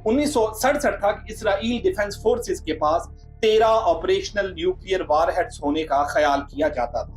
1967 तक Israel defence forces के पास 13 operational nuclear warheads होने का ख्याल किया जाता था।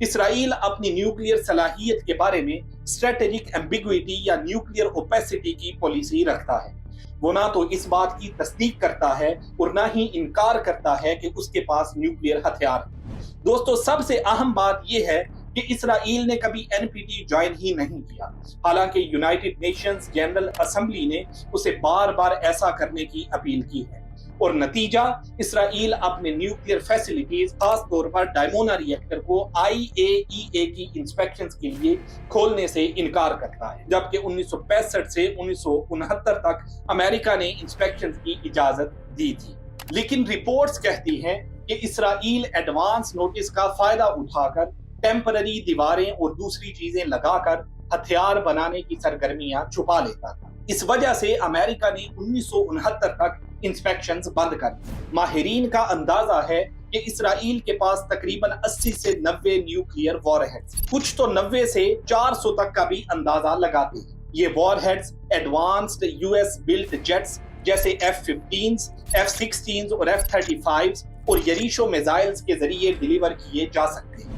इसराइल अपनी न्यूक्लियर सलाहियत के बारे में स्ट्रेटेजिक एम्बिग्विटी या न्यूक्लियर ओपेसिटी की पॉलिसी रखता है। वो ना तो इस बात की तस्दीक करता है और ना ही इनकार करता है कि उसके पास न्यूक्लियर हथियार है। दोस्तों, सबसे अहम बात यह है कि इसराइल ने कभी एनपीटी ज्वाइन ही नहीं किया, हालांकि यूनाइटेड नेशंस जनरल असेंबली ने उसे बार बार ऐसा करने की अपील की है। और नतीजा, इसराइल अपने न्यूक्लियर फैसिलिटीज, खास तौर पर डायमोना रिएक्टर को IAEA की इंस्पेक्शंस के लिए खोलने से इनकार करता है, जबकि 1965 से 1969 तक अमेरिका ने इंस्पेक्शंस की इजाजत दी थी। लेकिन रिपोर्ट्स कहती हैं कि इसराइल एडवांस नोटिस का फायदा उठाकर टेम्पररी दीवारें और दूसरी चीजें लगाकर हथियार बनाने की सरगर्मियां छुपा लेता था। इस वजह से अमेरिका ने 1969 तक इंस्पेक्शंस बंद कर दी। माहिरीन का अंदाजा है कि इसराइल के पास तकरीबन 80 से 90 न्यूक्लियर वॉरहेड्स, कुछ तो 90 से 400 तक का भी अंदाजा लगाते हैं। ये warheads advanced US built jets जैसे F-15, F-16 और F-35 और यरीशो मिसाइल्स के जरिए डिलीवर किए जा सकते हैं।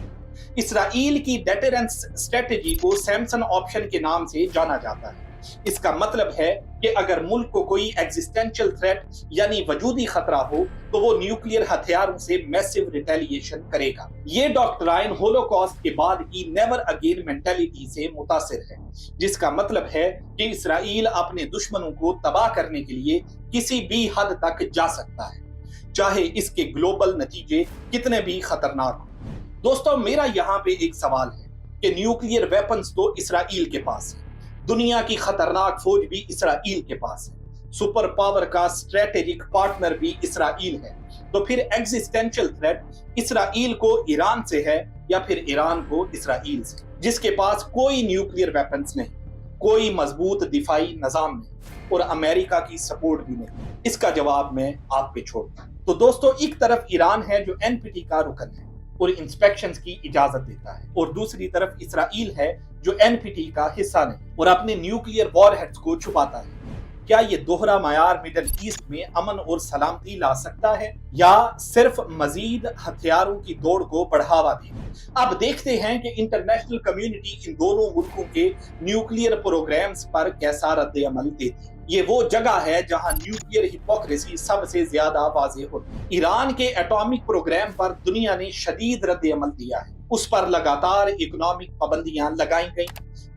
इसराइल की डेटरेंस स्ट्रेटेजी को सैमसन ऑप्शन के नाम से जाना जाता है। इसका मतलब है कि अगर मुल्क को कोई एग्जिस्टेंशियल थ्रेट यानी वजूदी खतरा हो तो वो न्यूक्लियर हथियारों से मैसिव रिटेलिएशन करेगा। ये डॉक्ट्राइन होलोकॉस्ट के बाद की नेवर अगेन मेंटालिटी से मुतासिर है, जिसका मतलब है कि इसराइल अपने दुश्मनों को तबाह करने के लिए किसी भी हद तक जा सकता है, चाहे इसके ग्लोबल नतीजे कितने भी खतरनाक हो। दोस्तों, मेरा यहाँ पे एक सवाल है कि न्यूक्लियर वेपन्स तो इसराइल के पास है, दुनिया की खतरनाक फौज भी इसराइल के पास है, सुपर पावर का स्ट्रेटेजिक पार्टनर भी इसराइल है, तो फिर एग्जिस्टेंशियल थ्रेट इसराइल को ईरान से है या फिर ईरान को इसराइल से, जिसके पास कोई न्यूक्लियर वेपन्स नहीं, कोई मजबूत दिफाई निजाम नहीं और अमेरिका की सपोर्ट भी नहीं? इसका जवाब मैं आप पे छोड़ता हूं। तो दोस्तों, एक तरफ ईरान है जो NPT का रुकन है और इंस्पेक्शंस की इजाजत देता है, और दूसरी तरफ इसराइल है जो NPT का हिस्सा नहीं और अपने न्यूक्लियर वॉरहेड्स को छुपाता है। क्या ये दोहरा मायार मिडिल ईस्ट में अमन और सलामती ला सकता है या सिर्फ मजीद हथियारों की दौड़ को बढ़ावा देगा? अब देखते हैं कि इंटरनेशनल कम्युनिटी इन दोनों मुल्कों के न्यूक्लियर प्रोग्राम्स पर कैसा रद्द अमल देती है। ये वो जगह है जहां न्यूक्लियर हिपोक्रेसी सबसे ज्यादा वाज़ेह होती है। ईरान के एटॉमिक प्रोग्राम पर दुनिया ने शदीद रद्द अमल दिया है, उस पर लगातार इकोनॉमिक पाबंदियां लगाई गई,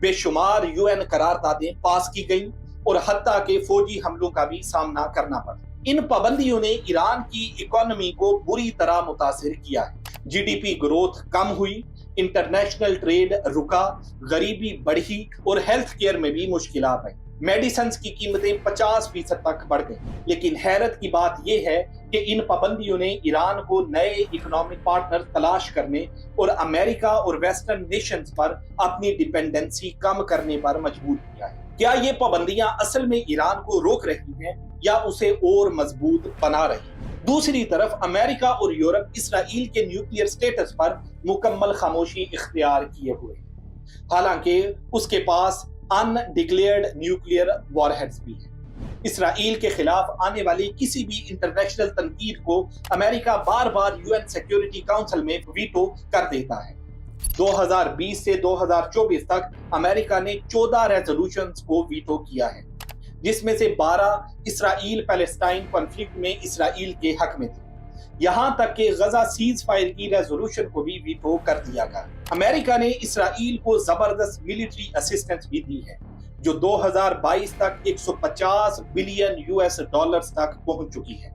बेशुमार UN करारदादें पास की गई और हत्ता के फौजी हमलों का भी सामना करना पड़ा। इन पाबंदियों ने ईरान की इकोनॉमी को बुरी तरह मुतासिर किया है। GDP ग्रोथ कम हुई, इंटरनेशनल ट्रेड रुका, गरीबी बढ़ी और हेल्थ केयर में भी मुश्किलात आई। मेडिसिन की कीमतें 50% तक बढ़ गई। लेकिन हैरत की बात यह है कि इन पाबंदियों ने ईरान को नए इकोनॉमिक पार्टनर तलाश करने और अमेरिका और वेस्टर्न नेशंस पर अपनी डिपेंडेंसी कम करने पर मजबूर किया है। क्या ये पाबंदियां असल में ईरान को रोक रही हैं या उसे और मजबूत बना रही हैं? दूसरी तरफ अमेरिका और यूरोप इसराइल के न्यूक्लियर स्टेटस पर मुकम्मल खामोशी इख्तियार किए हुए हैं, हालांकि उसके पास अनडिक्लेयर्ड न्यूक्लियर वॉरहेड्स भी है। इसराइल के खिलाफ आने वाली किसी भी इंटरनेशनल तनकीद को अमेरिका बार बार UN सिक्योरिटी काउंसिल में वीटो कर देता है। 2020 से 2024 तक अमेरिका ने 14 रेजोल्यूशंस को वीटो किया है, जिसमें से 12 इसराइल पैलेस्टाइन कॉन्फ्लिक्ट में इसराइल के हक में थे। यहां तक कि गजा सीज फायर की रेजोल्यूशन को भी वीटो कर दिया गया। अमेरिका ने इसराइल को जबरदस्त मिलिट्री असिस्टेंस भी दी है, जो 2022 तक 150 बिलियन US डॉलर्स तक पहुंच चुकी है।